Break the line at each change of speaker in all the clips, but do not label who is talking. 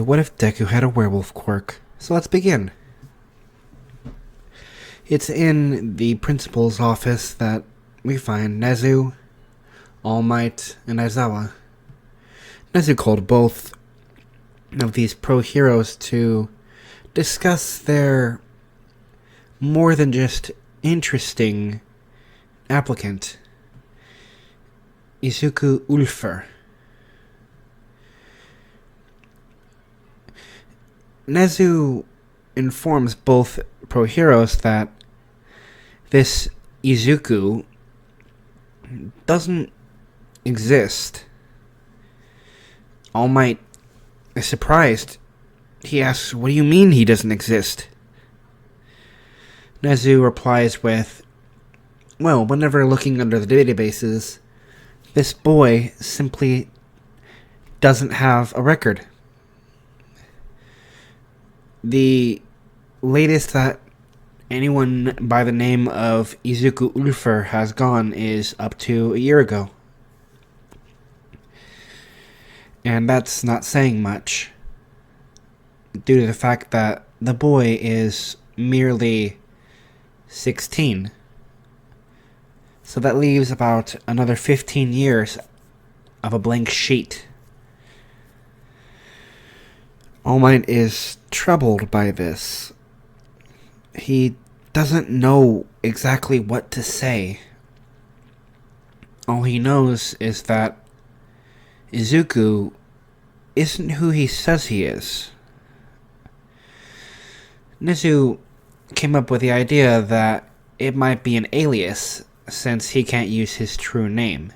So what if Deku had a werewolf quirk? So let's begin. It's in the principal's office that we find Nezu, All Might, and Aizawa. Nezu called both of these pro-heroes to discuss their more than just interesting applicant, Izuku Ulfer. Nezu informs both pro-heroes that this Izuku doesn't exist. All Might is surprised. He asks, "What do you mean he doesn't exist?" Nezu replies with, "Well, whenever looking under the databases, this boy simply doesn't have a record. The latest that anyone by the name of Izuku Ulfer has gone is up to a year ago. And that's not saying much, due to the fact that the boy is merely 16. So that leaves about another 15 years of a blank sheet." All Might is troubled by this. He doesn't know exactly what to say. All he knows is that Izuku isn't who he says he is. Nezu came up with the idea that it might be an alias, since he can't use his true name,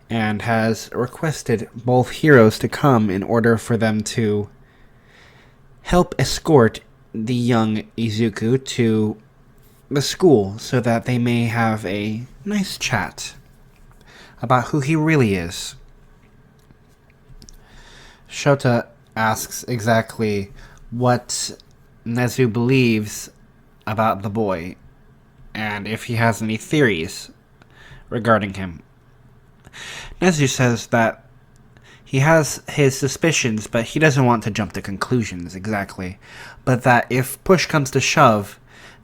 and has requested both heroes to come in order for them to help escort the young Izuku to the school so that they may have a nice chat about who he really is. Shota asks exactly what Nezu believes about the boy, and if he has any theories regarding him. Nezu says that he has his suspicions, but he doesn't want to jump to conclusions exactly. But that if push comes to shove,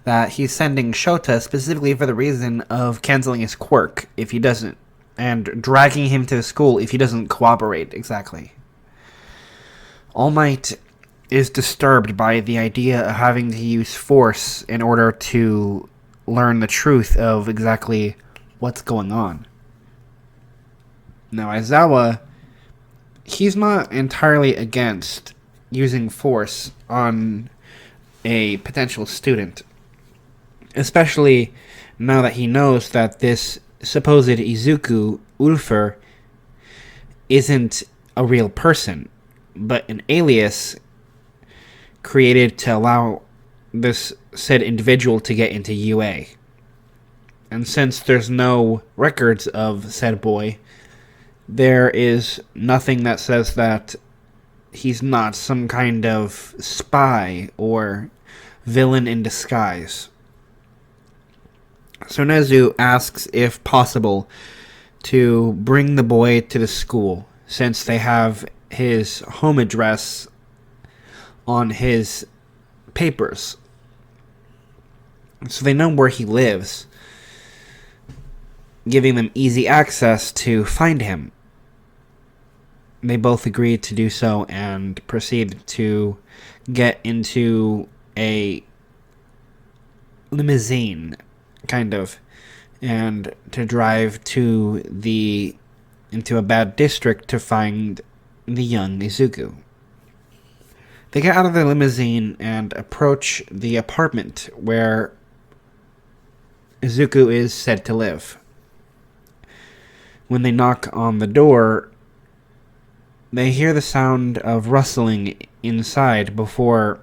that he's sending Shota specifically for the reason of canceling his quirk if he doesn't, and dragging him to the school if he doesn't cooperate exactly. All Might is disturbed by the idea of having to use force in order to learn the truth of exactly what's going on. Now, Aizawa, he's not entirely against using force on a potential student, especially now that he knows that this supposed Izuku Ulfer isn't a real person, but an alias created to allow this said individual to get into UA. And since there's no records of said boy, there is nothing that says that he's not some kind of spy or villain in disguise. So Nezu asks if possible to bring the boy to the school, since they have his home address on his papers. So they know where he lives, giving them easy access to find him. They both agreed to do so and proceed to get into a limousine, kind of, and to drive into a bad district to find the young Izuku. They get out of the limousine and approach the apartment where Izuku is said to live. When they knock on the door, they hear the sound of rustling inside before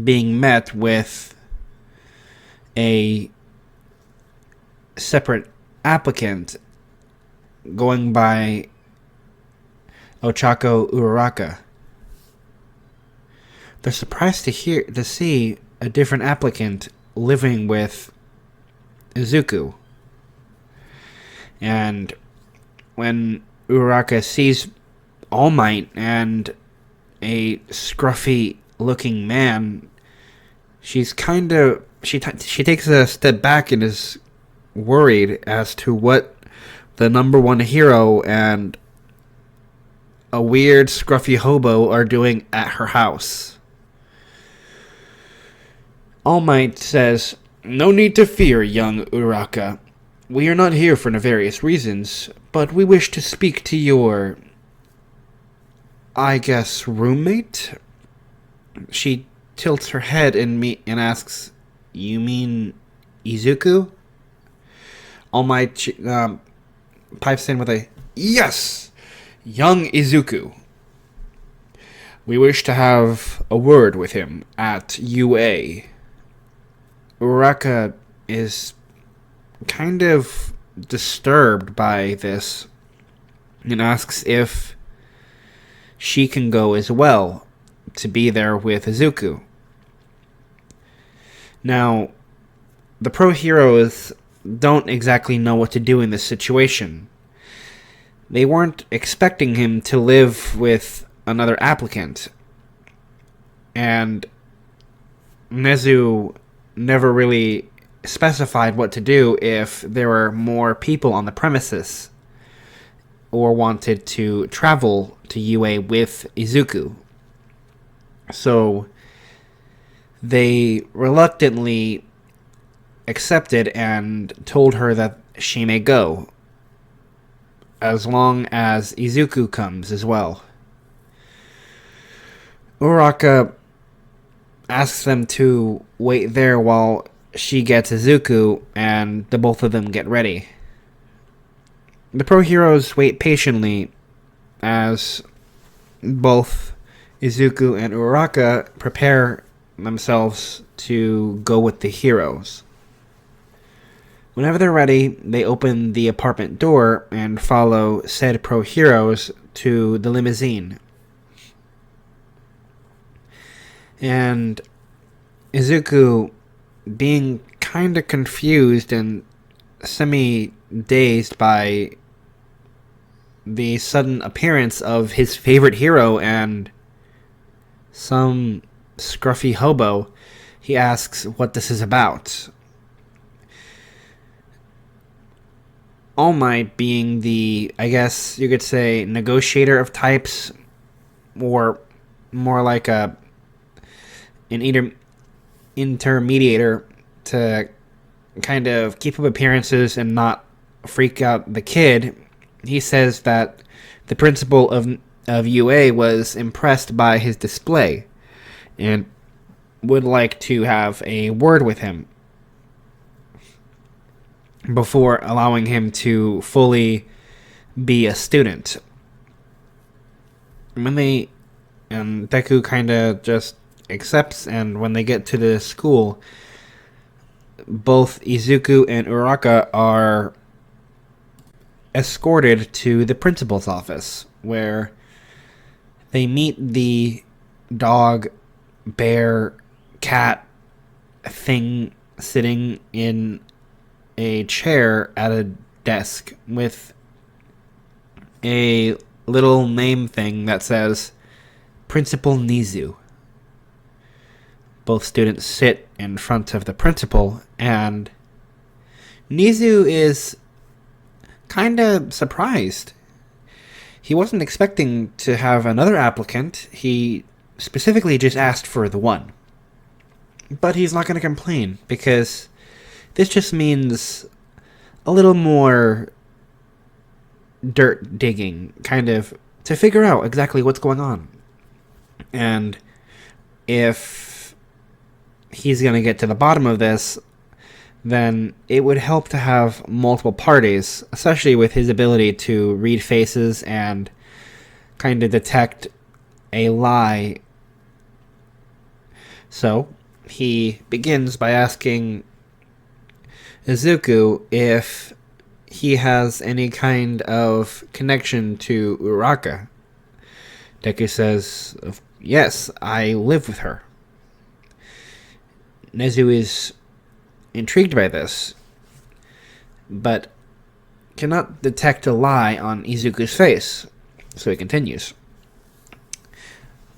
being met with a separate applicant going by Ochako Uraraka. They're surprised to see a different applicant living with Izuku. And when Uraraka sees All Might and a scruffy looking man, she takes a step back and is worried as to what the number one hero and a weird scruffy hobo are doing at her house. All Might says, "No need to fear, young Uraka. We are not here for nefarious reasons, but we wish to speak to your, I guess, roommate?" She tilts her head and asks, "You mean Izuku?" All Might pipes in with a, "Yes, young Izuku. We wish to have a word with him at UA." Uraka is kind of disturbed by this and asks if she can go as well to be there with Izuku. Now, the pro heroes don't exactly know what to do in this situation. They weren't expecting him to live with another applicant, and Nezu never really specified what to do if there were more people on the premises or wanted to travel to UA with Izuku. So they reluctantly accepted and told her that she may go, as long as Izuku comes as well. Uraka asks them to wait there while she gets Izuku and the both of them get ready. The pro heroes wait patiently as both Izuku and Uraka prepare themselves to go with the heroes. Whenever they're ready, they open the apartment door and follow said pro heroes to the limousine. And Izuku, being kind of confused and semi-dazed by the sudden appearance of his favorite hero and some scruffy hobo, he asks what this is about. All Might, being the, I guess you could say, negotiator of types, or more like an intermediator to kind of keep up appearances and not freak out the kid, he says that the principal of UA was impressed by his display and would like to have a word with him before allowing him to fully be a student. And Deku kind of just accepts, and when they get to the school, both Izuku and Uraka are escorted to the principal's office, where they meet the dog, bear, cat thing sitting in a chair at a desk with a little name thing that says Principal Nizu. Both students sit in front of the principal, and Nizu is kind of surprised. He wasn't expecting to have another applicant. He specifically just asked for the one. But he's not going to complain, because this just means a little more dirt digging, kind of, to figure out exactly what's going on. And if he's going to get to the bottom of this, then it would help to have multiple parties, especially with his ability to read faces and kind of detect a lie. So he begins by asking Izuku if he has any kind of connection to Uraka. Deku says, "Yes, I live with her." Nezu is intrigued by this, but cannot detect a lie on Izuku's face, so he continues.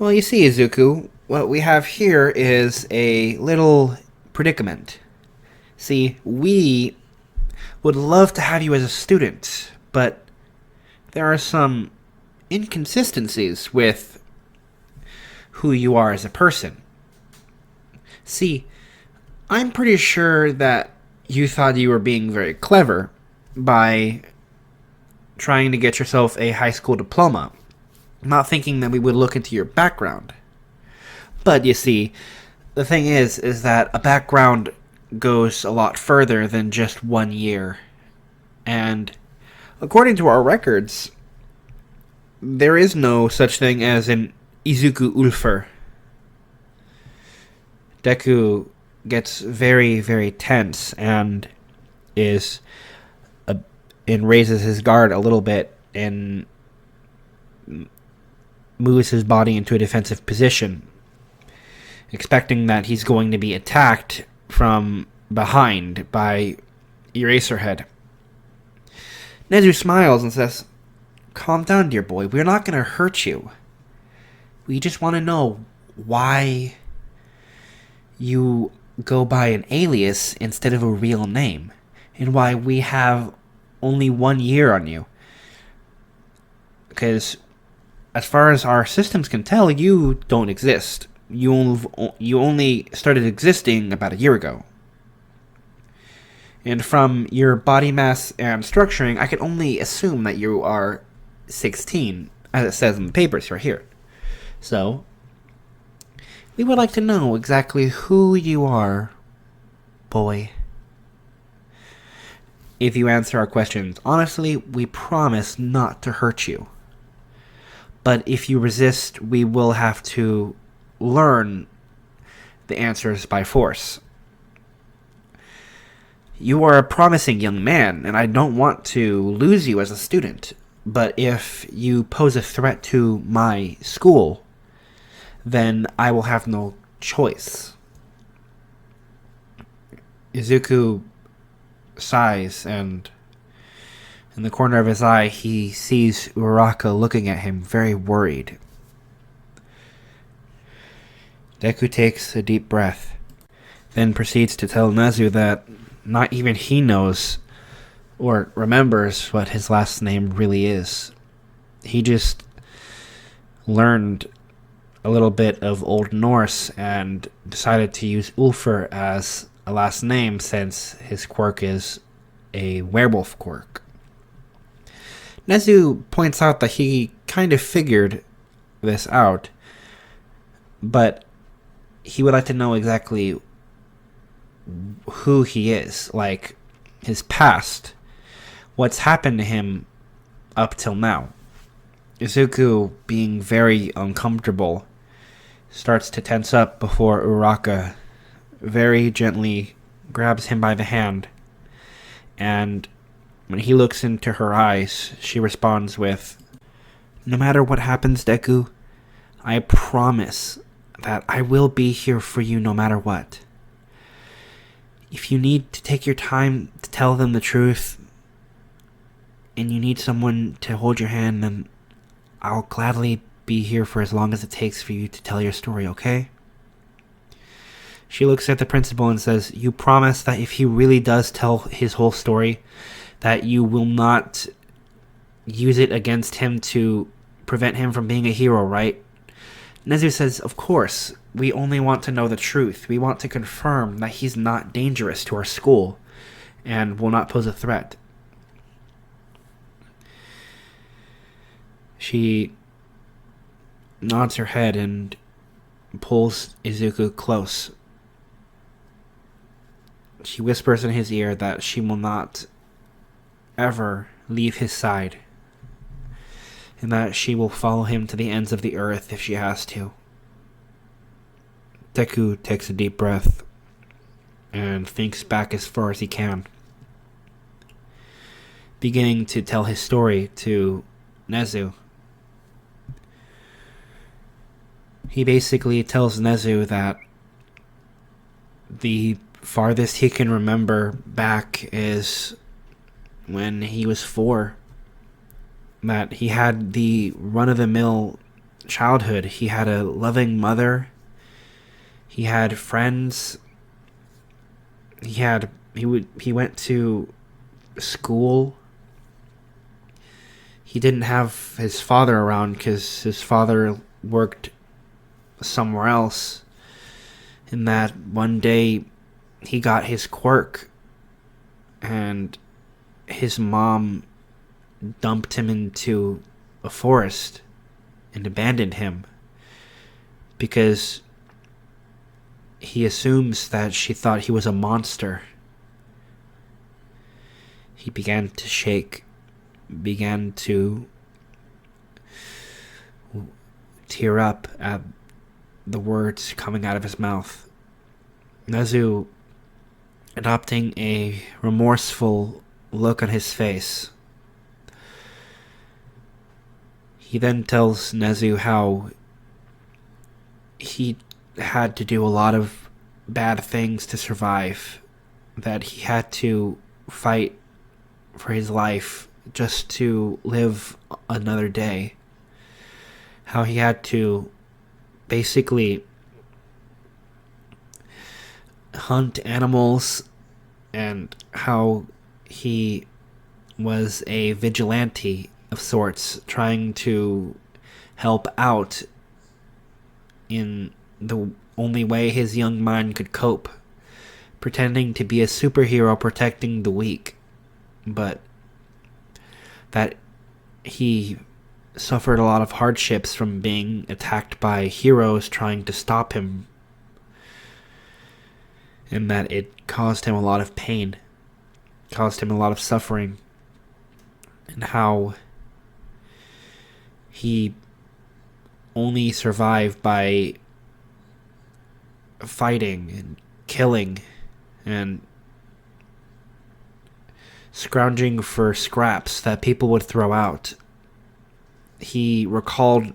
Well, you see, Izuku, what we have here is a little predicament. See, we would love to have you as a student, but there are some inconsistencies with who you are as a person. See, I'm pretty sure that you thought you were being very clever by trying to get yourself a high school diploma, not thinking that we would look into your background. But you see, the thing is that a background goes a lot further than just 1 year. And according to our records, there is no such thing as an Izuku Ulfer. Deku gets very, very tense and raises his guard a little bit and moves his body into a defensive position, expecting that he's going to be attacked from behind by Eraserhead. Nezu smiles and says, "Calm down, dear boy. We're not going to hurt you. We just want to know why you go by an alias instead of a real name, and why we have only 1 year on you. Because as far as our systems can tell, you don't exist. You only started existing about a year ago. And from your body mass and structuring, I can only assume that you are 16, as it says in the papers right here. So, we would like to know exactly who you are, boy. If you answer our questions honestly, we promise not to hurt you. But if you resist, we will have to learn the answers by force. You are a promising young man, and I don't want to lose you as a student. But if you pose a threat to my school, then I will have no choice." Izuku sighs, and in the corner of his eye, he sees Uraraka looking at him, very worried. Deku takes a deep breath, then proceeds to tell Nezu that not even he knows or remembers what his last name really is. He just learned a little bit of Old Norse and decided to use Ulfr as a last name since his quirk is a werewolf quirk. Nezu points out that he kind of figured this out, but he would like to know exactly who he is, like his past, what's happened to him up till now. Izuku, being very uncomfortable, starts to tense up before Uraraka very gently grabs him by the hand, and when he looks into her eyes, she responds with, "No matter what happens, Deku, I promise that I will be here for you no matter what. If you need to take your time to tell them the truth, and you need someone to hold your hand, then I'll gladly be here for as long as it takes for you to tell your story, okay?" She looks at the principal and says, "You promise that if he really does tell his whole story, that you will not use it against him to prevent him from being a hero, right?" Nezu says, "Of course. We only want to know the truth. We want to confirm that he's not dangerous to our school and will not pose a threat." She nods her head and pulls Izuku close. She whispers in his ear that she will not ever leave his side, and that she will follow him to the ends of the earth if she has to. Deku takes a deep breath and thinks back as far as he can, beginning to tell his story to Nezu. He basically tells Nezu that the farthest he can remember back is when he was 4. That he had the run-of-the-mill childhood. He had a loving mother. He had friends. He went to school. He didn't have his father around because his father worked somewhere else. And that one day he got his quirk, and his mom dumped him into a forest and abandoned him because he assumes that she thought he was a monster. He began to shake, began to tear up at the words coming out of his mouth. Nezu, adopting a remorseful look on his face, he then tells Nezu how he had to do a lot of bad things to survive, that he had to fight for his life just to live another day, how he had to basically hunt animals, and how he was a vigilante of sorts, trying to help out in the only way his young mind could cope, pretending to be a superhero protecting the weak, but that he suffered a lot of hardships from being attacked by heroes trying to stop him, and that it caused him a lot of pain, caused him a lot of suffering, and how he only survived by fighting and killing and scrounging for scraps that people would throw out. He recalled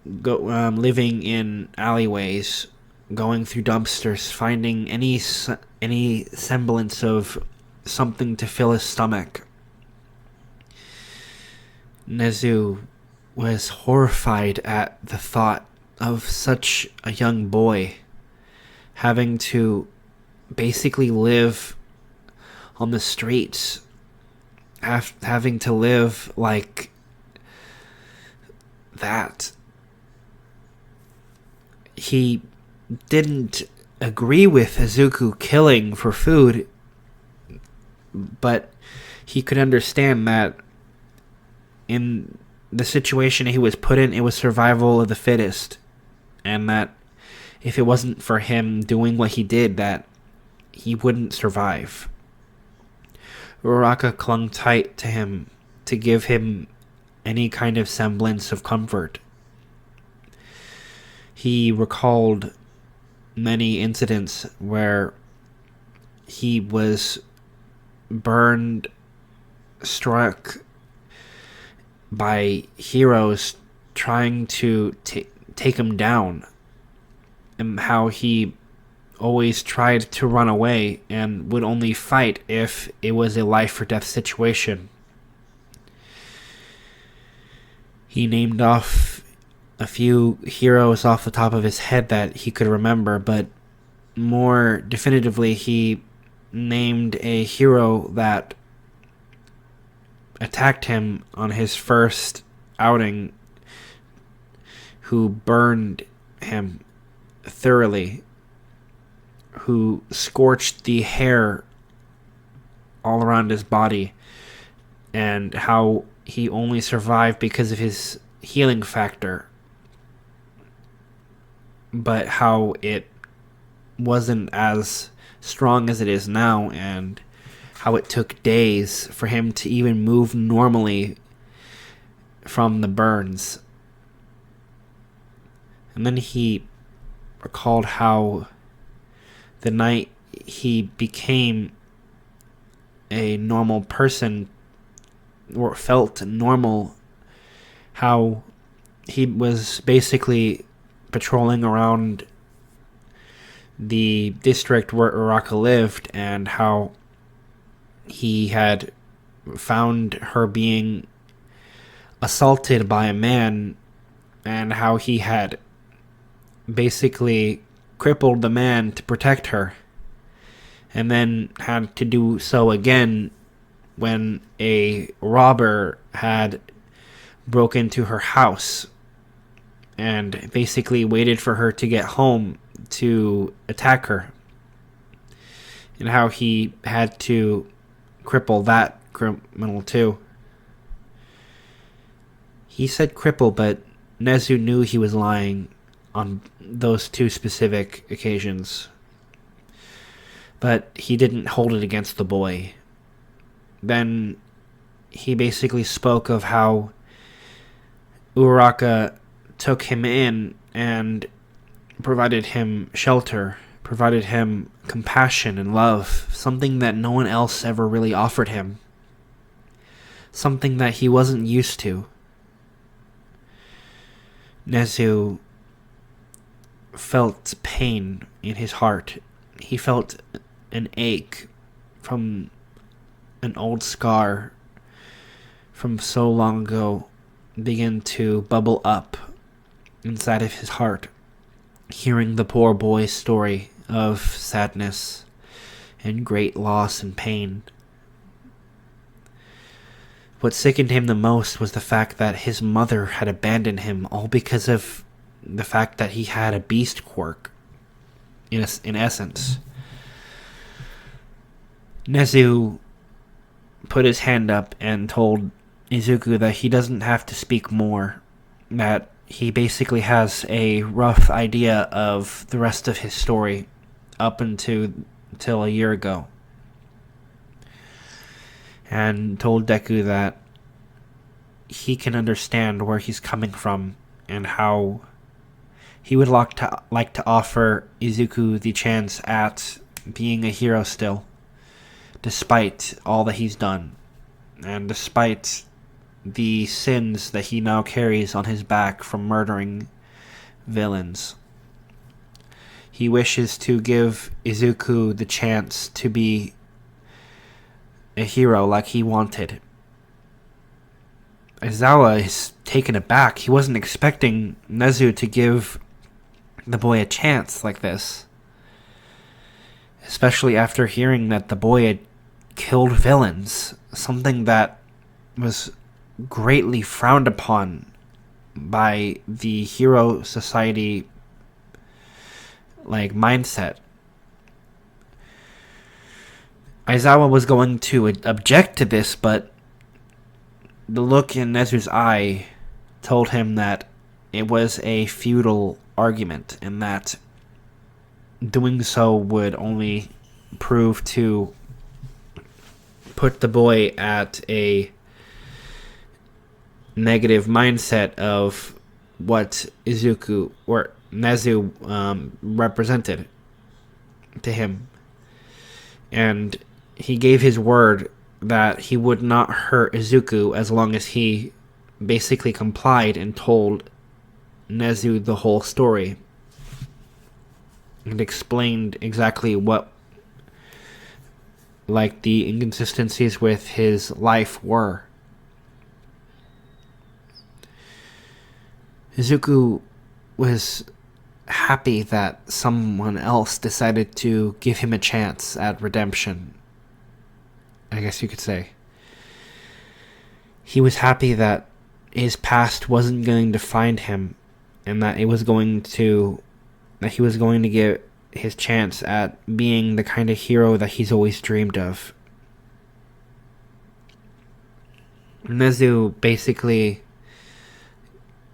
living in alleyways, going through dumpsters, finding any semblance of something to fill his stomach. Nezu was horrified at the thought of such a young boy having to basically live on the streets, having to live like that. He didn't agree with Izuku killing for food, but he could understand that in the situation he was put in, it was survival of the fittest, and that if it wasn't for him doing what he did, that he wouldn't survive. Uraraka clung tight to him to give him any kind of semblance of comfort. He recalled many incidents where he was burned, struck by heroes trying to take him down, and how he always tried to run away and would only fight if it was a life or death situation. He named off a few heroes off the top of his head that he could remember, but more definitively he named a hero that attacked him on his first outing, who burned him thoroughly, who scorched the hair all around his body, and how he only survived because of his healing factor, but how it wasn't as strong as it is now, and how it took days for him to even move normally from the burns. And then he recalled how the night he became a normal person, or felt normal, how he was basically patrolling around the district where Uraraka lived, and how he had found her being assaulted by a man, and how he had basically crippled the man to protect her, and then had to do so again when a robber had broke into her house and basically waited for her to get home to attack her, and how he had to cripple that criminal too. He said cripple, but Nezu knew he was lying on those two specific occasions. But he didn't hold it against the boy. Then he basically spoke of how Uraraka took him in and provided him shelter, provided him compassion and love, something that no one else ever really offered him, something that he wasn't used to. Nezu felt pain in his heart. He felt an ache from an old scar from so long ago begin to bubble up inside of his heart, hearing the poor boy's story of sadness and great loss and pain. What sickened him the most was the fact that his mother had abandoned him, all because of the fact that he had a beast quirk, in essence. Nezu put his hand up and told Izuku that he doesn't have to speak more, that he basically has a rough idea of the rest of his story up until a year ago, and told Deku that he can understand where he's coming from and how he would like to offer Izuku the chance at being a hero still, despite all that he's done, and despite the sins that he now carries on his back from murdering villains. He wishes to give Izuku the chance to be a hero like he wanted. Aizawa is taken aback. He wasn't expecting Nezu to give the boy a chance like this, especially after hearing that the boy had killed villains, something that was greatly frowned upon by the hero society mindset. Aizawa was going to object to this, but the look in Nezu's eye told him that it was a futile argument, and that doing so would only prove to put the boy at a negative mindset of what Izuku or Nezu represented to him. And he gave his word that he would not hurt Izuku as long as he basically complied and told Nezu the whole story and explained exactly what the inconsistencies with his life were. Izuku was happy that someone else decided to give him a chance at redemption, I guess you could say. He was happy that his past wasn't going to define him, and that he was going to get his chance at being the kind of hero that he's always dreamed of. Nezu basically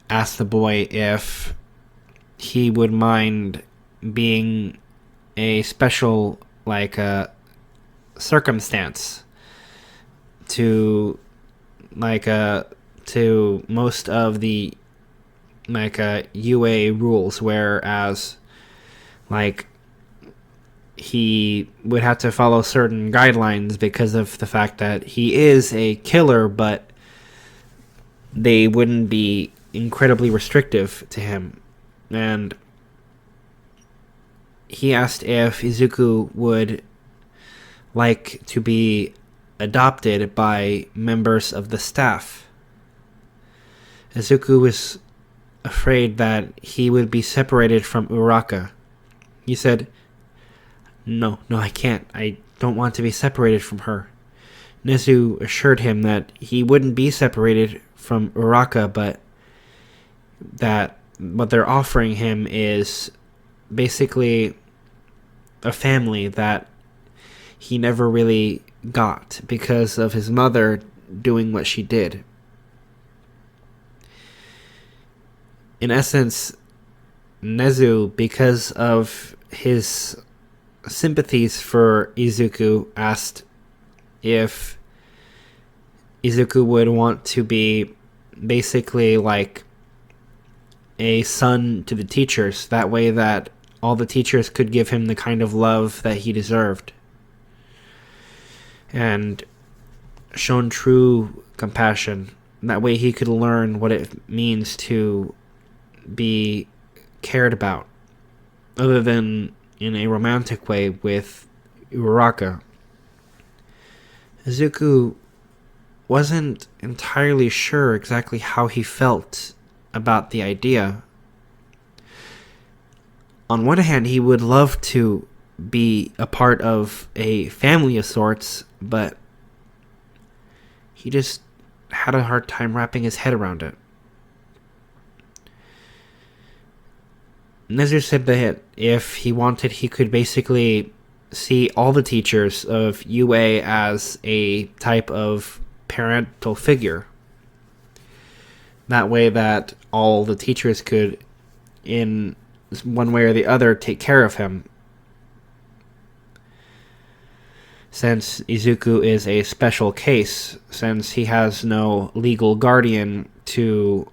asked the boy if he would mind being a special circumstance to most of the UA rules, whereas he would have to follow certain guidelines because of the fact that he is a killer, but they wouldn't be incredibly restrictive to him. And he asked if Izuku would like to be adopted by members of the staff. Izuku was afraid that he would be separated from Uraka. He said, No, I can't. I don't want to be separated from her. Nezu assured him that he wouldn't be separated from Uraka, but that what they're offering him is basically a family that he never really got because of his mother doing what she did. In essence, Nezu, because of his sympathies for Izuku, asked if Izuku would want to be basically like a son to the teachers, that way that all the teachers could give him the kind of love that he deserved, and shown true compassion. That way he could learn what it means to be cared about, other than in a romantic way with Uraka. Izuku wasn't entirely sure exactly how he felt about the idea. On one hand, he would love to be a part of a family of sorts, but he just had a hard time wrapping his head around it. Nezu said that if he wanted, he could basically see all the teachers of UA as a type of parental figure. That way that all the teachers could, in one way or the other, take care of him. Since Izuku is a special case, since he has no legal guardian to,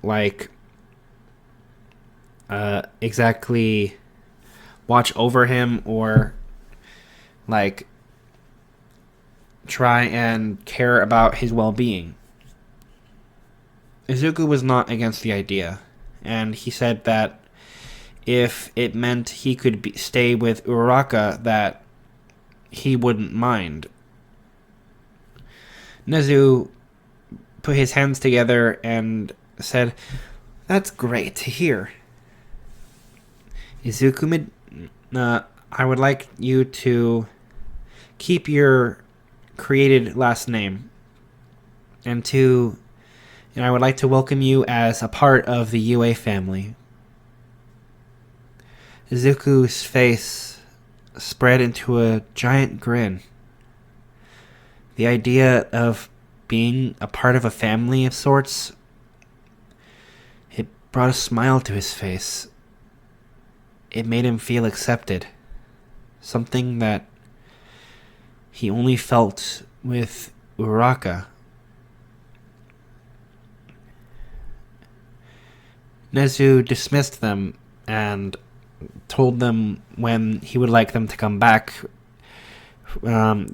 exactly watch over him or, try and care about his well-being. Izuku was not against the idea, and he said that if it meant he could stay with Uraka, that he wouldn't mind. Nezu put his hands together and said, "That's great to hear. Izuku, I would like you to keep your created last name, and I would like to welcome you as a part of the UA family." Izuku's face spread into a giant grin. The idea of being a part of a family of sorts, it brought a smile to his face. It made him feel accepted. Something that he only felt with Uraka. Nezu dismissed them and told them when he would like them to come back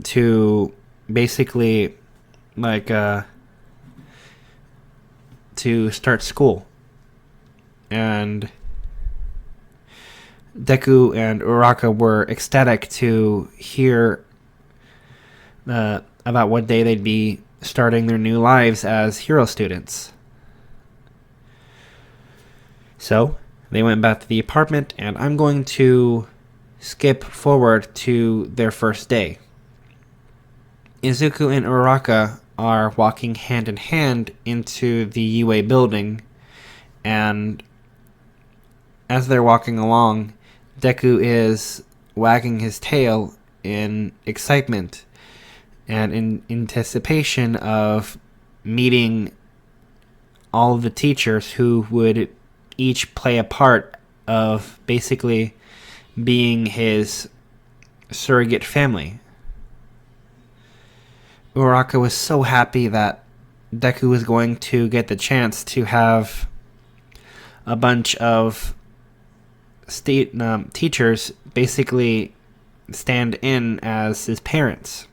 to basically to start school. And Deku and Uraka were ecstatic to hear about what day they'd be starting their new lives as hero students. So they went back to the apartment, and I'm going to skip forward to their first day. Izuku and Uraka are walking hand in hand into the UA building, and as they're walking along, Deku is wagging his tail in excitement and in anticipation of meeting all of the teachers who would each play a part of basically being his surrogate family. Uraka was so happy that Deku was going to get the chance to have a bunch of teachers basically stand in as his parents.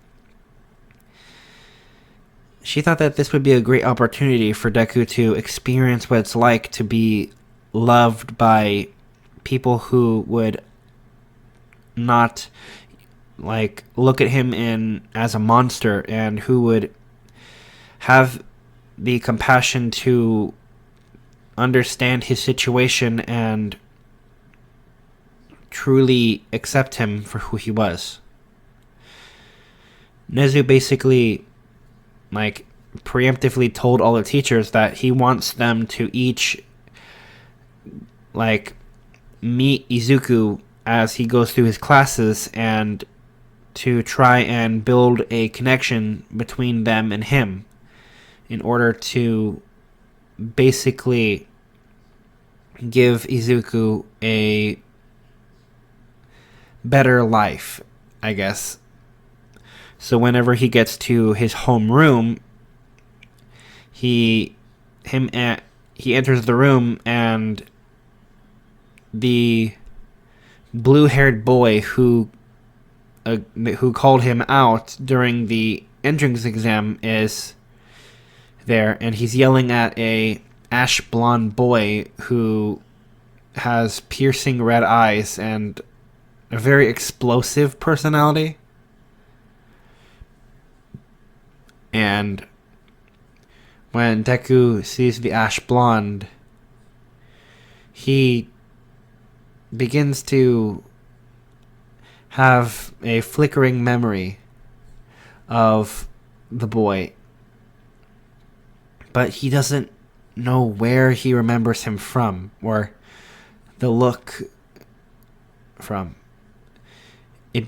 She thought that this would be a great opportunity for Deku to experience what it's like to be loved by people who would not look at him as a monster, and who would have the compassion to understand his situation and truly accept him for who he was. Nezu basically, preemptively told all the teachers that he wants them to each, meet Izuku as he goes through his classes and to try and build a connection between them and him in order to basically give Izuku a better life, I guess. So whenever he gets to his homeroom, he enters the room, and the blue-haired boy who called him out during the entrance exam is there, and he's yelling at a ash blonde boy who has piercing red eyes and a very explosive personality. And when Deku sees the ash blonde, he begins to have a flickering memory of the boy, but he doesn't know where he remembers him from, or the look from. It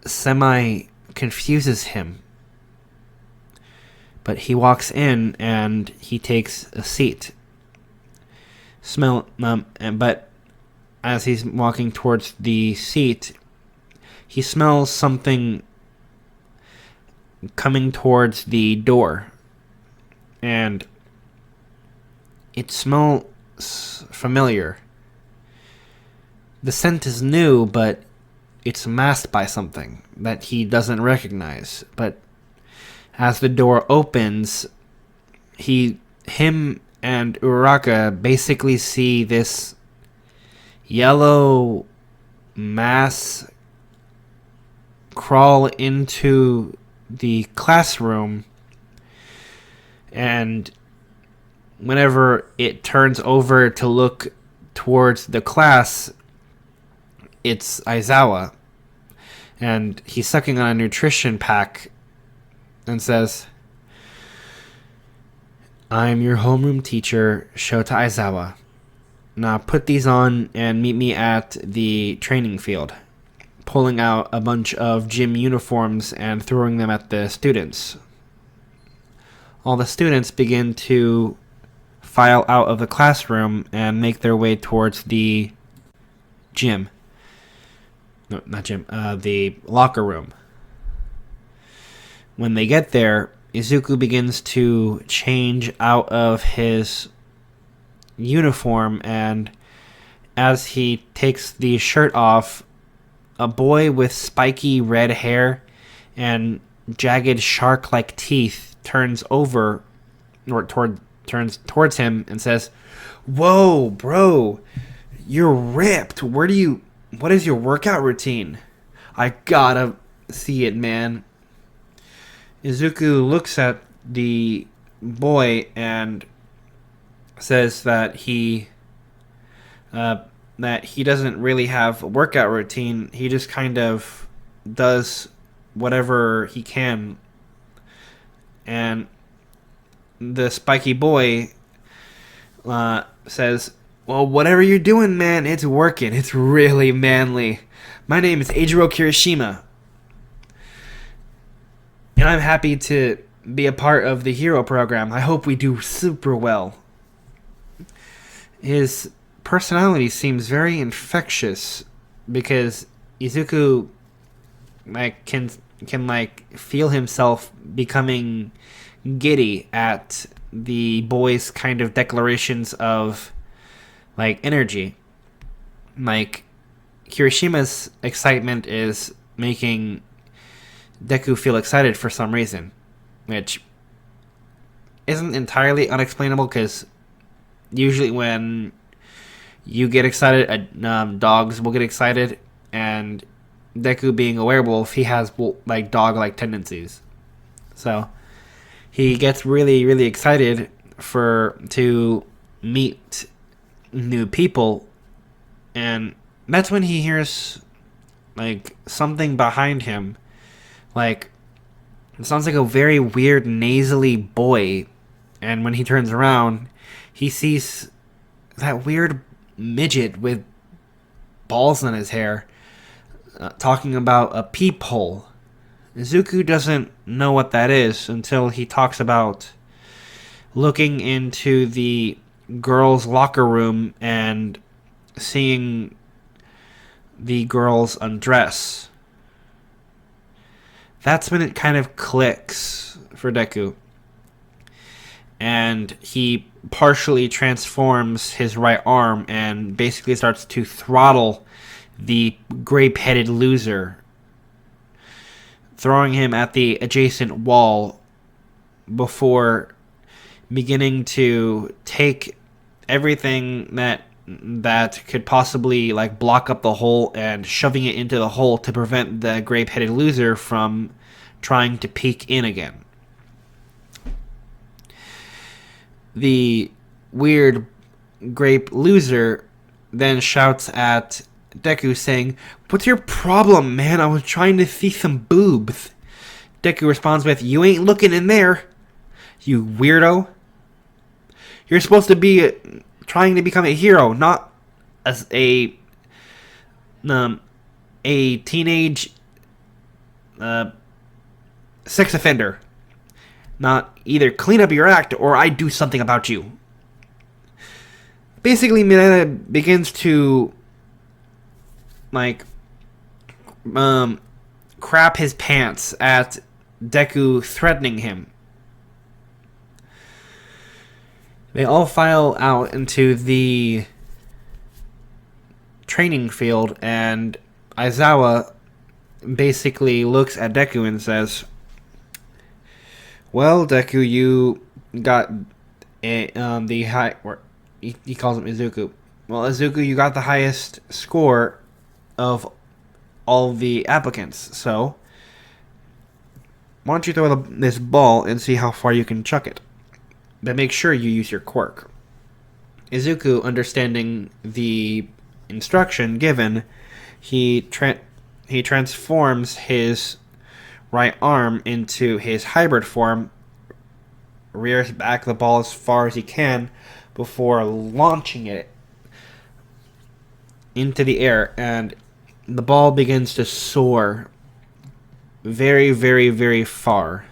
semi-confuses him. But he walks in and he takes a seat. But as he's walking towards the seat, he smells something coming towards the door. And it smells familiar. The scent is new, but it's masked by something that he doesn't recognize. But as the door opens, him and Uraraka basically see this yellow mass crawl into the classroom, and whenever it turns over to look towards the class, it's Aizawa, and he's sucking on a nutrition pack and says, "I'm your homeroom teacher, Shota Aizawa. Now put these on and meet me at the training field," pulling out a bunch of gym uniforms and throwing them at the students. All the students begin to file out of the classroom and make their way towards the gym. No, not gym, the locker room. When they get there, Izuku begins to change out of his uniform, and as he takes the shirt off, a boy with spiky red hair and jagged shark-like teeth turns towards him and says, "Whoa, bro, you're ripped. What is your workout routine? I gotta see it, man." Izuku looks at the boy and says that he doesn't really have a workout routine. He just kind of does whatever he can. And the spiky boy says, "Well, whatever you're doing, man, it's working. It's really manly. My name is Eijiro Kirishima, and I'm happy to be a part of the hero program. I hope we do super well." His personality seems very infectious because Izuku can feel himself becoming giddy at the boy's kind of declarations of energy. Kirishima's excitement is making Deku feel excited for some reason, which isn't entirely unexplainable, because usually when you get excited, dogs will get excited, and Deku being a werewolf, he has dog-like tendencies. So he gets really, really excited to meet new people, and that's when he hears like something behind him. Like, it sounds like a very weird nasally boy, and when he turns around, he sees that weird midget with balls in his hair, talking about a peephole. Izuku doesn't know what that is until he talks about looking into the girls' locker room and seeing the girls undress. That's when it kind of clicks for Deku. And he partially transforms his right arm and basically starts to throttle the grape-headed loser, throwing him at the adjacent wall before beginning to take everything that could possibly like block up the hole and shoving it into the hole to prevent the grape-headed loser from trying to peek in again. The weird grape loser then shouts at Deku saying, "What's your problem, man? I was trying to see some boobs." Deku responds with, "You ain't looking in there, you weirdo. You're supposed to be trying to become a hero, not as a teenage sex offender. Not either clean up your act or I do something about you." Basically, Mineta begins to crap his pants at Deku threatening him. They all file out into the training field, and Aizawa basically looks at Deku and says, "Well, Deku, you got the high..." Or he calls him Izuku. "Well, Izuku, you got the highest score of all the applicants, so why don't you throw this ball and see how far you can chuck it? But make sure you use your quirk." Izuku, understanding the instruction given, he transforms his right arm into his hybrid form, rears back the ball as far as he can before launching it into the air, and the ball begins to soar very, very, very far.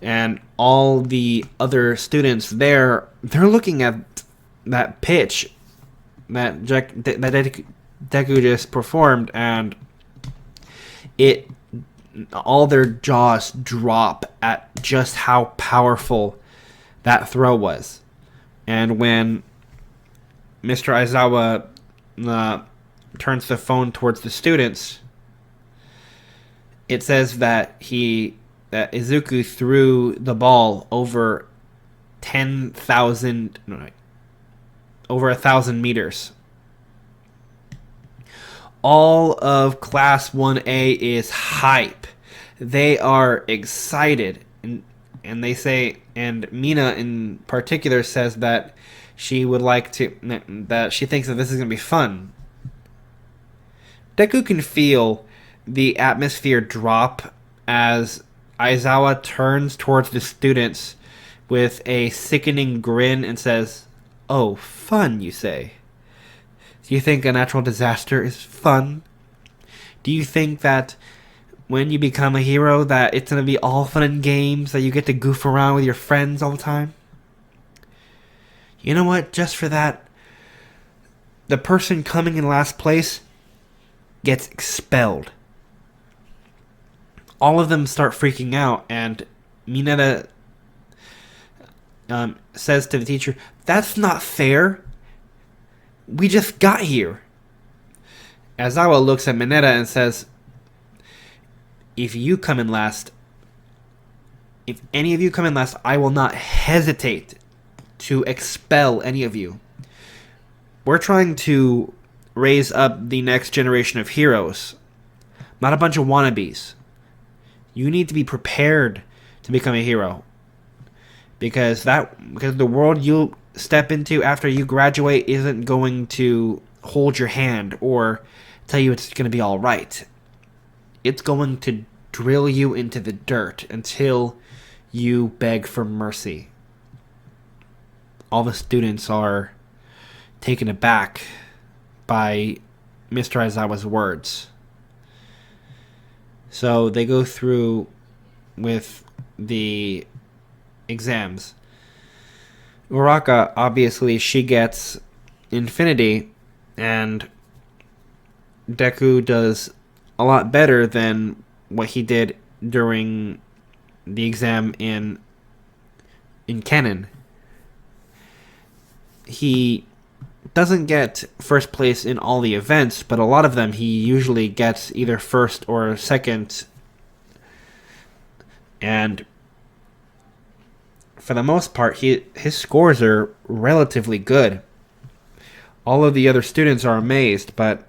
And all the other students they're looking at that pitch that Deku just performed, and all their jaws drop at just how powerful that throw was. And when Mr. Aizawa turns the phone towards the students, it says that Izuku threw the ball over 1,000 meters. All of Class 1A is hype. They are excited, and they say, and Mina in particular says that she would like to, that she thinks that this is going to be fun. Deku can feel the atmosphere drop as Aizawa turns towards the students with a sickening grin and says, "Oh, fun, you say? Do you think a natural disaster is fun? Do you think that when you become a hero that it's going to be all fun and games, that you get to goof around with your friends all the time? You know what? Just for that, the person coming in last place gets expelled." All of them start freaking out, and Mineta says to the teacher, "That's not fair. We just got here." Aizawa looks at Mineta and says, if any of you come in last, I will not hesitate to expel any of you. We're trying to raise up the next generation of heroes, not a bunch of wannabes. You need to be prepared to become a hero, because the world step into after you graduate isn't going to hold your hand or tell you it's going to be all right. It's going to drill you into the dirt until you beg for mercy. All the students are taken aback by Mr. Aizawa's words. So they go through with the exams. Uraka, obviously, she gets Infinity, and Deku does a lot better than what he did during the exam in canon. He doesn't get first place in all the events, but a lot of them he usually gets either first or second. And for the most part, his scores are relatively good. All of the other students are amazed, but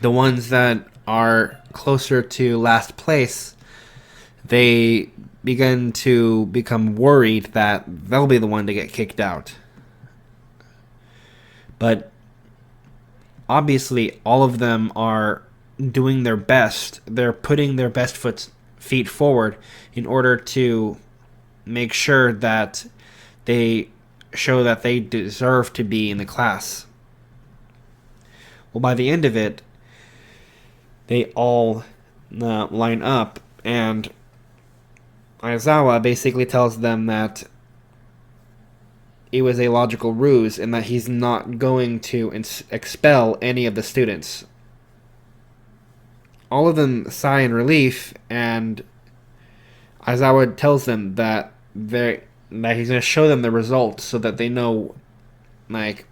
the ones that are closer to last place, they begin to become worried that they'll be the one to get kicked out. But obviously, all of them are doing their best. They're putting their best feet forward in order to make sure that they show that they deserve to be in the class. Well, by the end of it, they all line up, and Aizawa basically tells them that it was a logical ruse and that he's not going to expel any of the students. All of them sigh in relief, and Aizawa tells them that he's going to show them the results so that they know, like,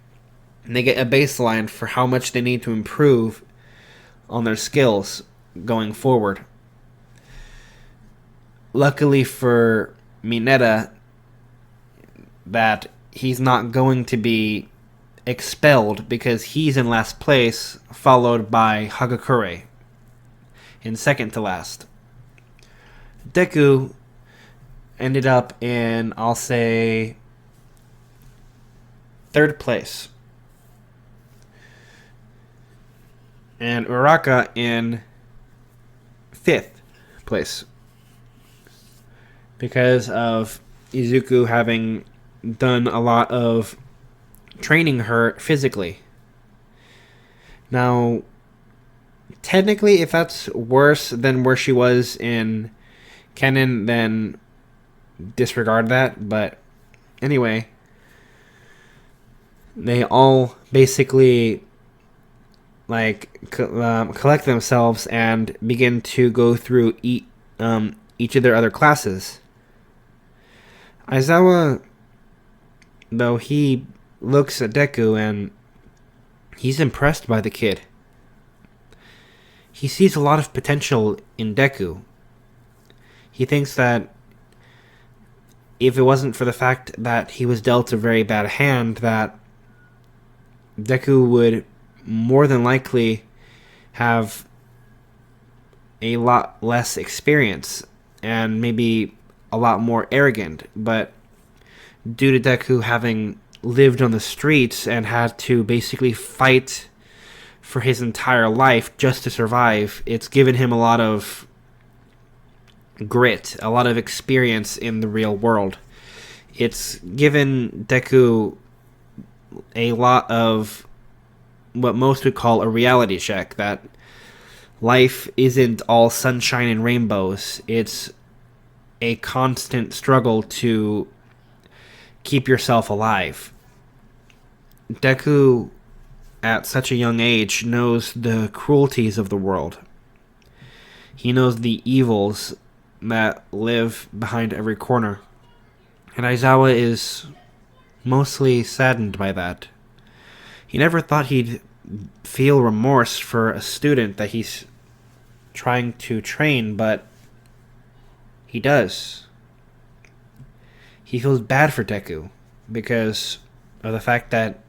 they get a baseline for how much they need to improve on their skills going forward. Luckily for Mineta, that he's not going to be expelled because he's in last place, followed by Hagakure in second to last. Deku ended up in, I'll say, third place. And Uraka in fifth place. Because of Izuku having done a lot of training her physically. Now, technically, if that's worse than where she was in canon, then disregard that. But anyway, they all basically collect themselves and begin to go through each of their other classes. Aizawa, though, he looks at Deku and he's impressed by the kid. He sees a lot of potential in Deku. He thinks that if it wasn't for the fact that he was dealt a very bad hand, that Deku would more than likely have a lot less experience and maybe a lot more arrogant. But due to Deku having lived on the streets and had to basically fight for his entire life just to survive, it's given him a lot of grit, a lot of experience in the real world. It's given Deku a lot of what most would call a reality check, that life isn't all sunshine and rainbows. It's a constant struggle to keep yourself alive. Deku, at such a young age, knows the cruelties of the world. He knows the evils that live behind every corner. And Aizawa is mostly saddened by that. He never thought he'd feel remorse for a student that he's trying to train, but he does. He feels bad for Deku because of the fact that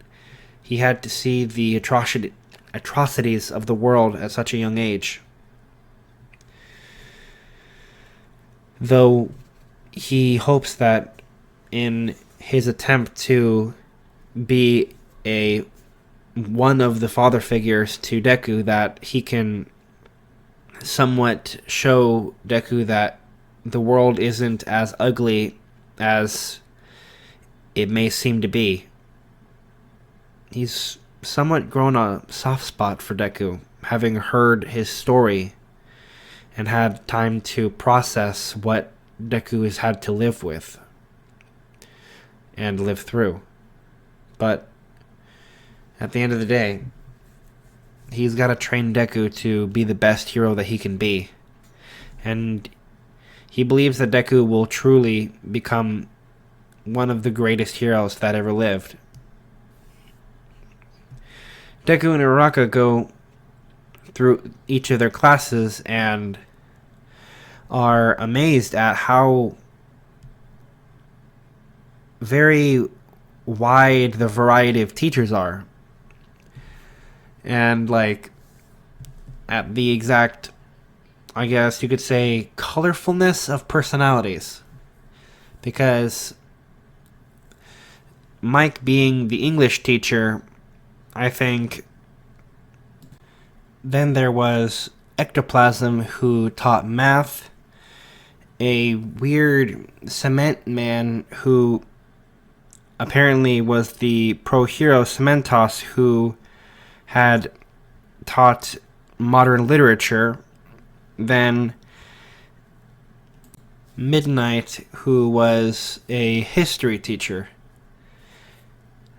he had to see the atrocities of the world at such a young age. Though he hopes that in his attempt to be one of the father figures to Deku, that he can somewhat show Deku that the world isn't as ugly as it may seem to be. He's somewhat grown a soft spot for Deku, having heard his story and had time to process what Deku has had to live with and live through. But at the end of the day, he's got to train Deku to be the best hero that he can be. And he believes that Deku will truly become one of the greatest heroes that ever lived. Deku and Uraraka go through each of their classes and are amazed at how very wide the variety of teachers are. And at the exact, I guess you could say, colorfulness of personalities. Because Mike, being the English teacher, I think. Then there was Ectoplasm, who taught math. A weird cement man who apparently was the pro hero Cementos, who had taught modern literature. Then Midnight, who was a history teacher.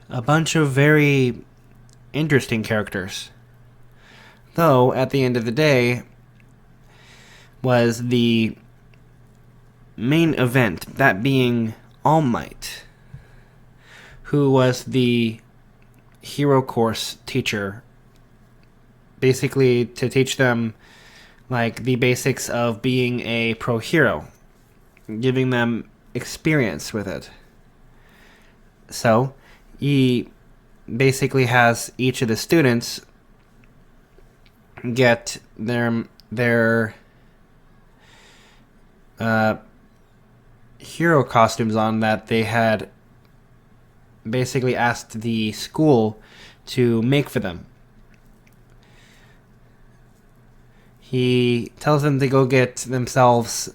A bunch of very interesting characters. Though, at the end of the day, was the main event, that being All Might, who was the hero course teacher, basically to teach them the basics of being a pro hero, giving them experience with it. So he basically has each of the students get their hero costumes on that they had basically asked the school to make for them. He tells them to go get themselves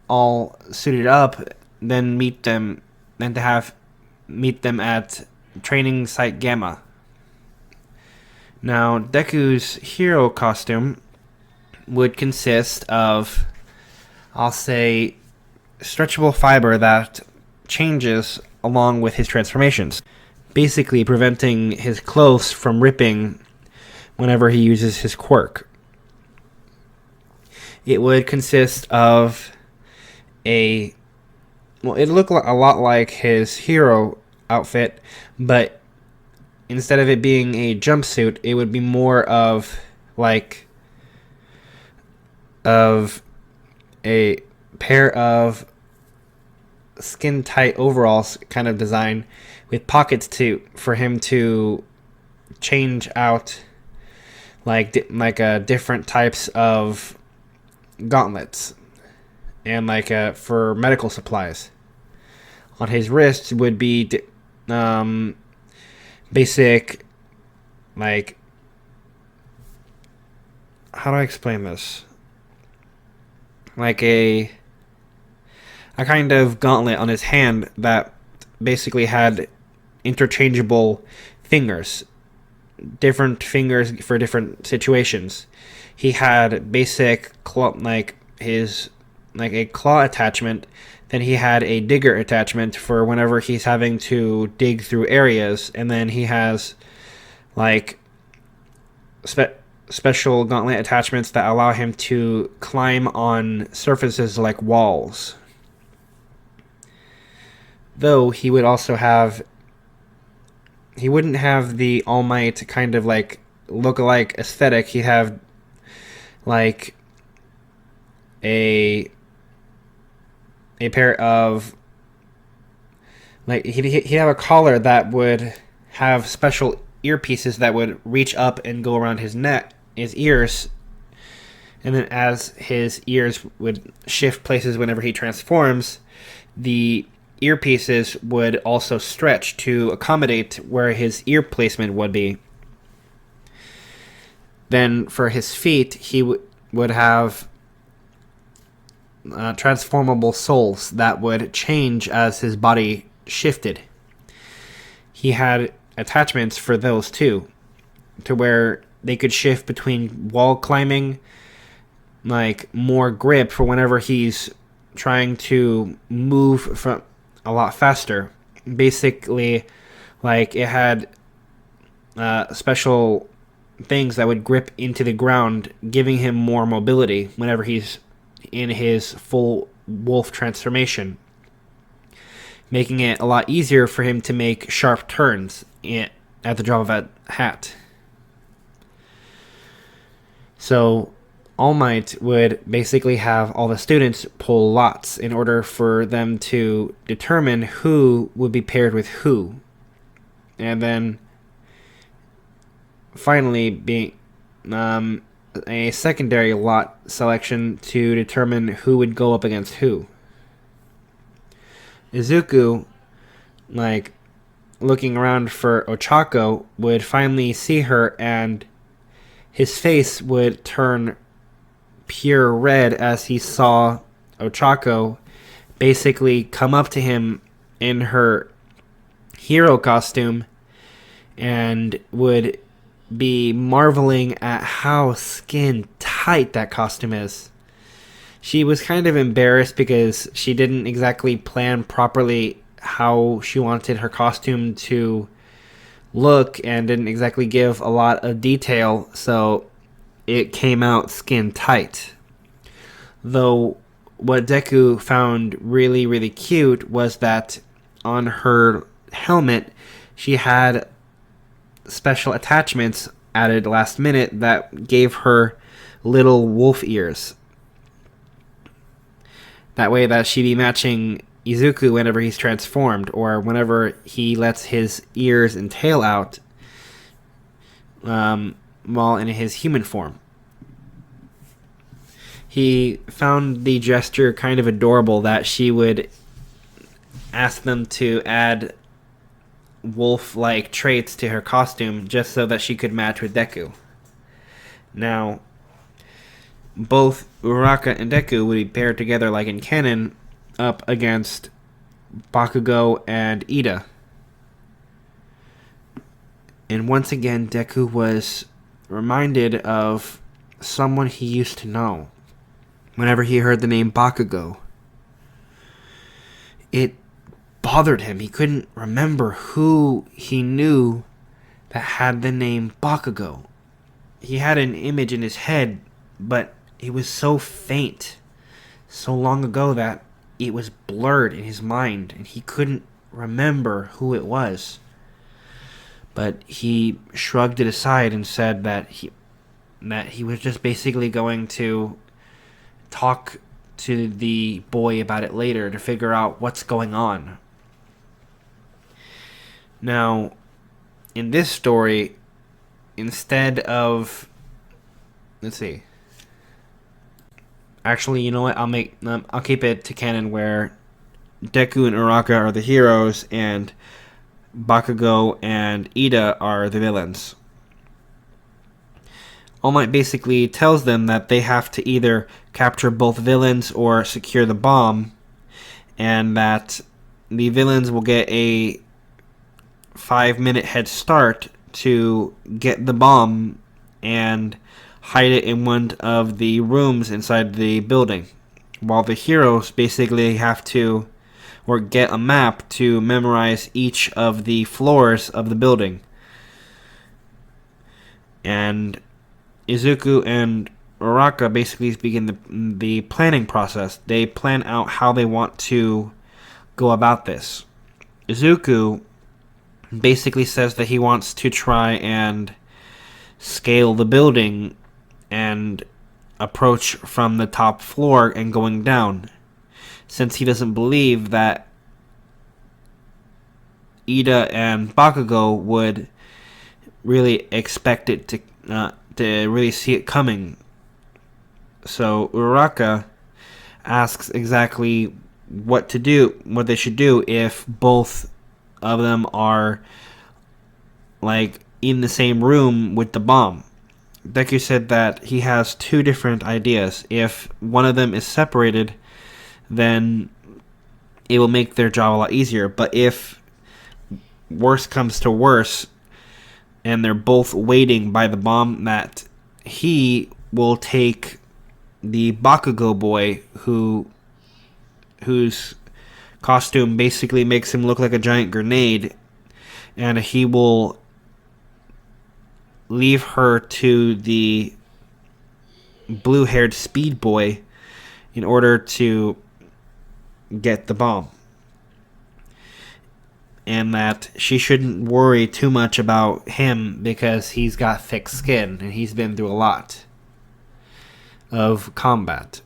all suited up, then meet them at training site Gamma. Now, Deku's hero costume would consist of, I'll say, stretchable fiber that changes along with his transformations, basically preventing his clothes from ripping whenever he uses his quirk. It would consist of it looked a lot like his hero outfit, but instead of it being a jumpsuit, it would be more of a pair of skin-tight overalls kind of design with pockets for him to change out different types of gauntlets and for medical supplies. On his wrists would be basic, how do I explain this? A kind of gauntlet on his hand that basically had interchangeable fingers, different fingers for different situations. He had basic claw, a claw attachment. Then he had a digger attachment for whenever he's having to dig through areas, and then he has special gauntlet attachments that allow him to climb on surfaces like walls. Though he would also he wouldn't have the All Might kind of look-alike aesthetic. He'd have a pair of he'd have a collar that would have special earpieces that would reach up and go around his neck, his ears, and then as his ears would shift places whenever he transforms, the earpieces would also stretch to accommodate where his ear placement would be. Then for his feet, he would have transformable soles that would change as his body shifted. He had attachments for those too, to where they could shift between wall climbing, like more grip for whenever he's trying to move from a lot faster. Basically, like it had special things that would grip into the ground, giving him more mobility whenever he's in his full wolf transformation, making it a lot easier for him to make sharp turns at the drop of a hat. So All Might would basically have all the students pull lots in order for them to determine who would be paired with who. And then finally being a secondary lot selection to determine who would go up against who. Izuku, like, looking around for Ochako, would finally see her, and his face would turn pure red as he saw Ochako basically come up to him in her hero costume and would be marveling at how skin tight that costume is. She was kind of embarrassed because she didn't exactly plan properly how she wanted her costume to look and didn't exactly give a lot of detail, so it came out skin tight. Though what Deku found really, really cute was that on her helmet she had special attachments added last minute that gave her little wolf ears. That way that she'd be matching Izuku whenever he's transformed, or whenever he lets his ears and tail out while in his human form. He found the gesture kind of adorable that she would ask them to add wolf-like traits to her costume just so that she could match with Deku. Now, both Uraraka and Deku would be paired together like in canon up against Bakugo and Ida. And once again, Deku was reminded of someone he used to know whenever he heard the name Bakugo. It bothered him. He couldn't remember who he knew that had the name Bakugo. He had an image in his head, but it was so faint, so long ago that it was blurred in his mind, and he couldn't remember who it was. But he shrugged it aside and said that he was just basically going to talk to the boy about it later to figure out what's going on. Now, in this story, instead of... Let's see. Actually, you know what? I'll keep it to canon where Deku and Uraraka are the heroes and Bakugo and Ida are the villains. All Might basically tells them that they have to either capture both villains or secure the bomb, and that the villains will get a 5-minute head start to get the bomb and hide it in one of the rooms inside the building, while the heroes basically have to get a map to memorize each of the floors of the building. And Izuku and Uraraka basically begin the planning process. They plan out how they want to go about this. Izuku basically says that he wants to try and scale the building and approach from the top floor and going down, since he doesn't believe that Ida and Bakugo would really expect it to really see it coming. So Uraraka asks exactly what they should do if both of them are like in the same room with the bomb. Deku said that he has two different ideas. If one of them is separated, then it will make their job a lot easier. But if worse comes to worse, and they're both waiting by the bomb, that he will take the Bakugo boy, whose costume basically makes him look like a giant grenade, and he will leave her to the blue-haired speed boy in order to get the bomb. And that she shouldn't worry too much about him because he's got thick skin and he's been through a lot of combat.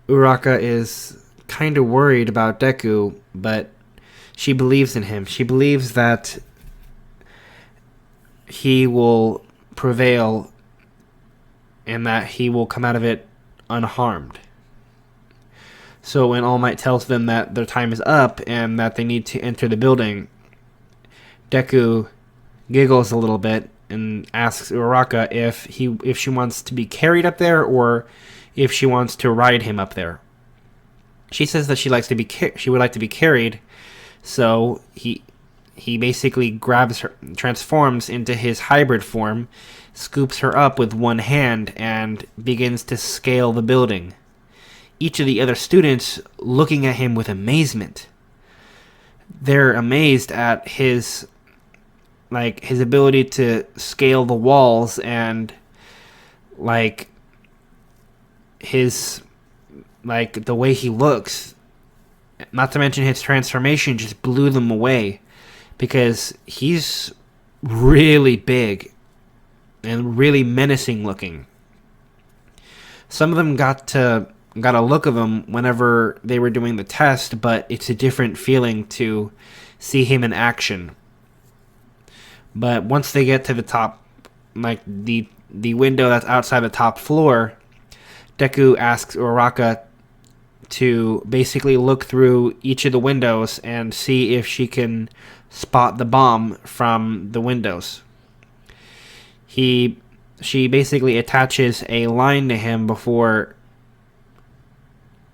Uraka is kind of worried about Deku, but she believes in him. She believes that he will prevail and that he will come out of it unharmed. So when All Might tells them that their time is up and that they need to enter the building, Deku giggles a little bit and asks Uraka if she wants to be carried up there or if she wants to ride him up there. She says that she would like to be carried, so he basically grabs her, transforms into his hybrid form, scoops her up with one hand, and begins to scale the building. Each of the other students looking at him with amazement. They're amazed at his ability to scale the walls and his the way he looks. Not to mention his transformation just blew them away because he's really big and really menacing looking. Some of them got a look of him whenever they were doing the test, but it's a different feeling to see him in action. But once they get to the top, the window that's outside the top floor, Deku asks Uraka to basically look through each of the windows and see if she can spot the bomb from the windows. She basically attaches a line to him before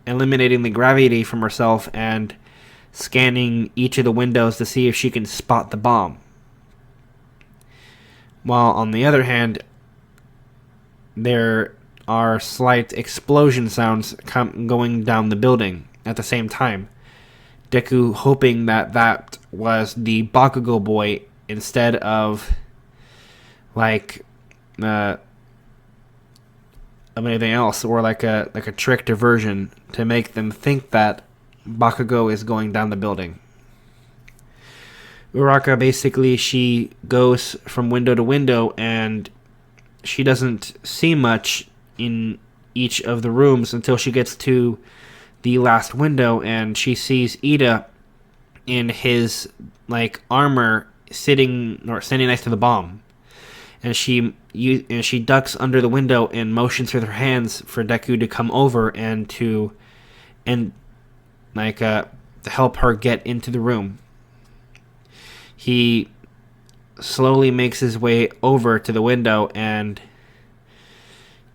eliminating the gravity from herself and scanning each of the windows to see if she can spot the bomb. While on the other hand, there are slight explosion sounds going down the building at the same time. Deku hoping that was the Bakugo boy instead of of anything else, or like a trick diversion to make them think that Bakugo is going down the building. Uraka basically, she goes from window to window and she doesn't see much in each of the rooms until she gets to the last window and she sees Ida in his armor standing next to the bomb. And she ducks under the window and motions with her hands for Deku to come over and to help her get into the room. He slowly makes his way over to the window and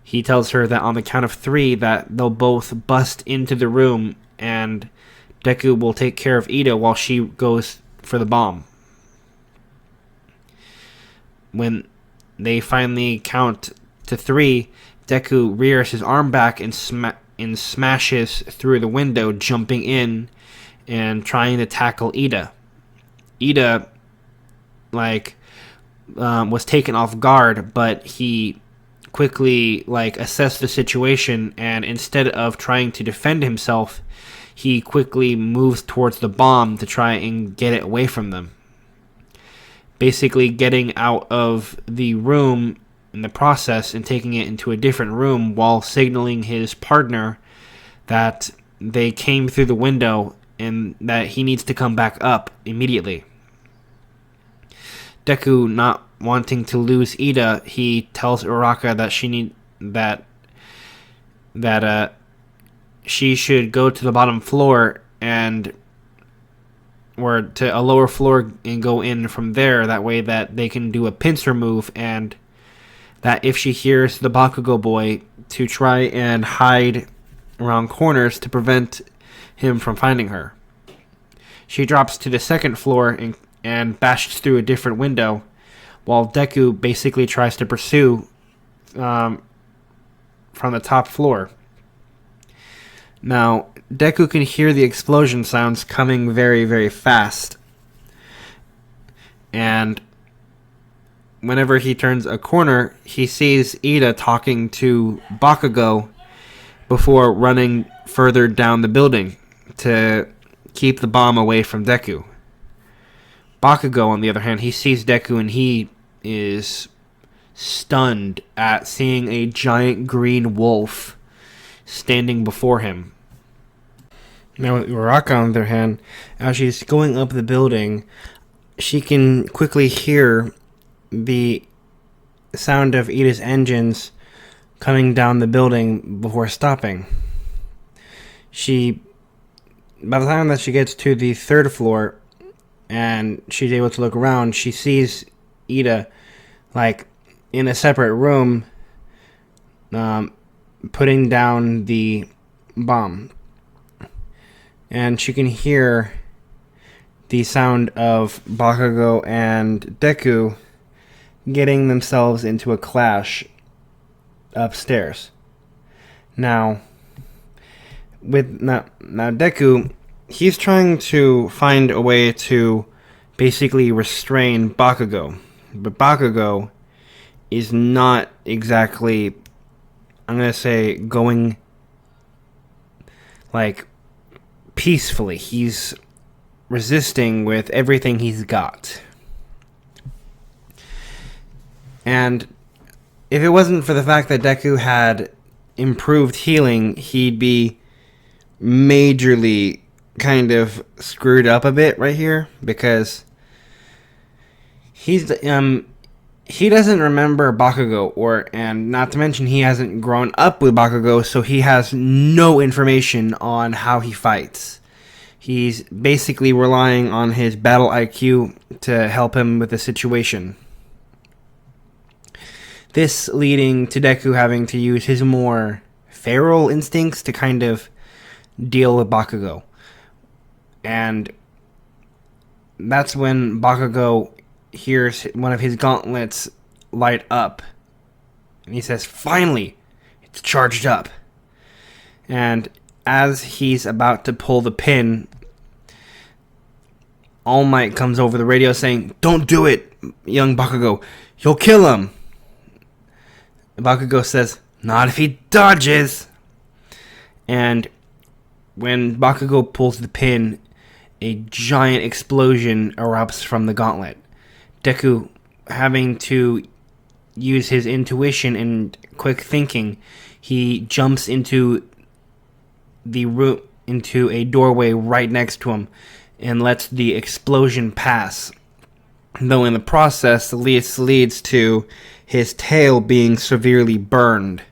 he tells her that on the count of 3 that they'll both bust into the room and Deku will take care of Ida while she goes for the bomb. When they finally count to 3, Deku rears his arm back and smashes through the window, jumping in and trying to tackle Ida. Ida, was taken off guard, but he quickly, assessed the situation, and instead of trying to defend himself, he quickly moves towards the bomb to try and get it away from them. Basically getting out of the room in the process and taking it into a different room while signaling his partner that they came through the window and that he needs to come back up immediately. Deku, not wanting to lose Ida, he tells Uraka that she should go to the bottom floor or to a lower floor and go in from there. That way that they can do a pincer move, and that if she hears the Bakugo boy, to try and hide around corners to prevent him from finding her. She drops to the second floor and bashes through a different window, while Deku basically tries to pursue from the top floor. Now, Deku can hear the explosion sounds coming very, very fast. And whenever he turns a corner, he sees Ida talking to Bakugo before running further down the building to keep the bomb away from Deku. Bakugo, on the other hand, he sees Deku and he is stunned at seeing a giant green wolf standing before him. Now, Uraraka, on the other hand, as she's going up the building, she can quickly hear the sound of Ida's engines coming down the building before stopping. By the time that she gets to the third floor and she's able to look around, she sees Ida in a separate room, putting down the bomb. And she can hear the sound of Bakugo and Deku getting themselves into a clash upstairs. Now Deku, he's trying to find a way to basically restrain Bakugo. But Bakugo is not exactly, I'm going to say, going peacefully. He's resisting with everything he's got. And if it wasn't for the fact that Deku had improved healing, he'd be majorly kind of screwed up a bit right here, because he doesn't remember Bakugo, and not to mention he hasn't grown up with Bakugo, so he has no information on how he fights. He's basically relying on his battle IQ to help him with the situation. This leading to Deku having to use his more feral instincts to kind of deal with Bakugo. And that's when Bakugo hears one of his gauntlets light up. And he says, "Finally, it's charged up." And as he's about to pull the pin, All Might comes over the radio saying, "Don't do it, young Bakugo. You'll kill him." Bakugo says, "Not if he dodges." And when Bakugo pulls the pin, a giant explosion erupts from the gauntlet. Deku, having to use his intuition and quick thinking, he jumps into the room, into a doorway right next to him, and lets the explosion pass. Though in the process, this leads to his tail being severely burned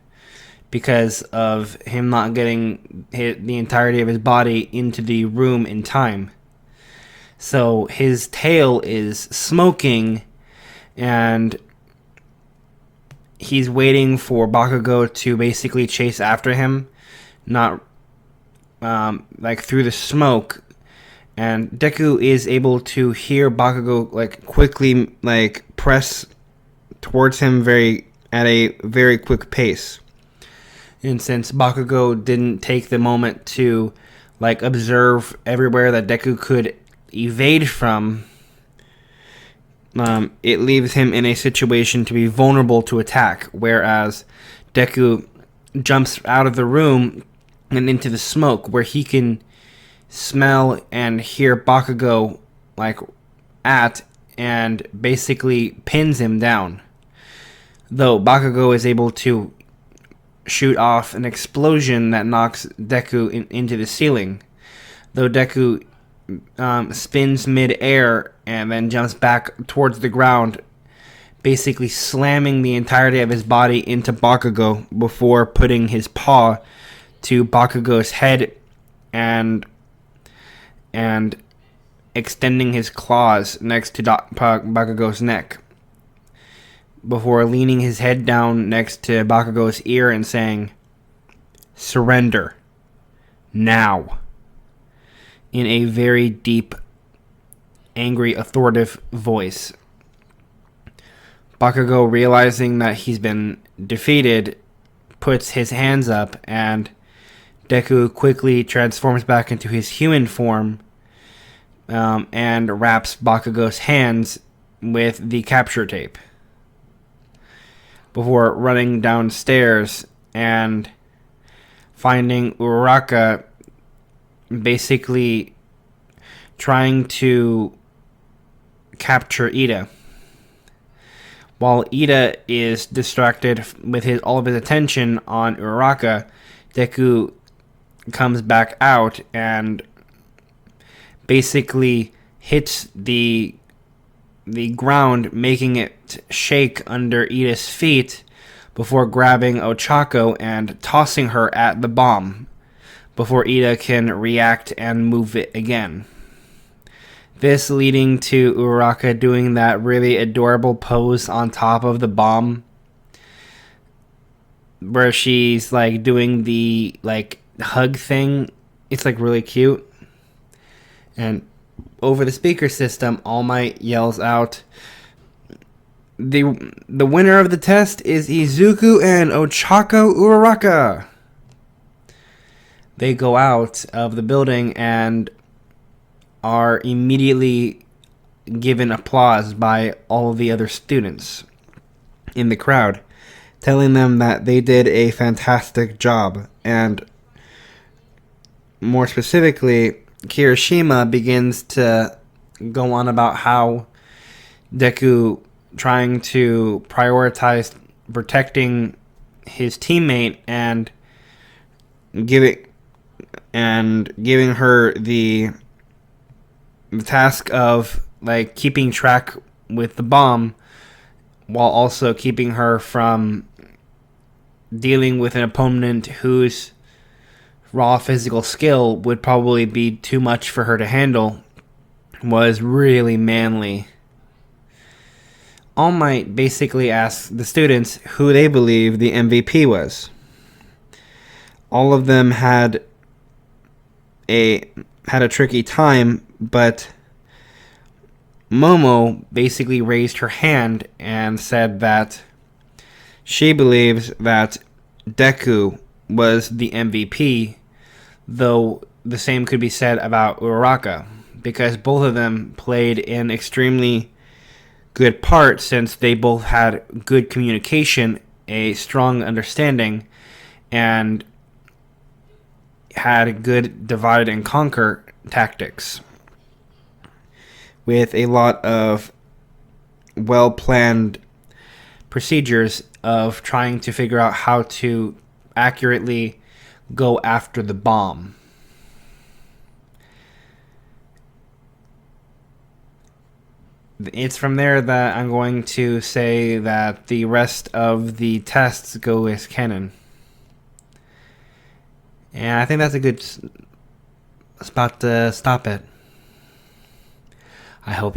because of him not getting the entirety of his body into the room in time. So his tail is smoking, and he's waiting for Bakugo to basically chase after him, not through the smoke. And Deku is able to hear Bakugo quickly press towards him at a very quick pace. And since Bakugo didn't take the moment to observe everywhere that Deku could evade from, it leaves him in a situation to be vulnerable to attack, whereas Deku jumps out of the room and into the smoke, where he can smell and hear Bakugo and basically pins him down. Though Bakugo is able to shoot off an explosion that knocks Deku into the ceiling. Though Deku spins mid-air and then jumps back towards the ground, basically slamming the entirety of his body into Bakugo before putting his paw to Bakugo's head and extending his claws next to Bakugo's neck, before leaning his head down next to Bakugo's ear and saying, "Surrender. Now." In a very deep, angry, authoritative voice. Bakugo, realizing that he's been defeated, puts his hands up, and Deku quickly transforms back into his human form and wraps Bakugo's hands with the capture tape before running downstairs and finding Uraraka basically trying to capture Ida. While Ida is distracted with all of his attention on Uraraka, Deku comes back out and basically hits the ground, making it shake under Ida's feet before grabbing Ochako and tossing her at the bomb before Ida can react and move it again. This leading to Uraraka doing that really adorable pose on top of the bomb where she's like doing the like hug thing. It's like really cute. And over the speaker system, All Might yells out, The winner of the test is Izuku and Ochako Uraraka. They go out of the building and are immediately given applause by all of the other students in the crowd, telling them that they did a fantastic job. And more specifically, Kirishima begins to go on about how Deku trying to prioritize protecting his teammate and giving her the task of like keeping track with the bomb, while also keeping her from dealing with an opponent whose raw physical skill would probably be too much for her to handle, was really manly. All Might basically asks the students who they believe the MVP was. All of them had a tricky time, but Momo basically raised her hand and said that she believes that Deku was the MVP, though the same could be said about Uraraka, because both of them played an extremely good part since they both had good communication, a strong understanding, and had good divide and conquer tactics with a lot of well-planned procedures of trying to figure out how to accurately go after the bomb. It's from there that I'm going to say that the rest of the tests go as canon. And I think that's a good spot to stop it. I hope you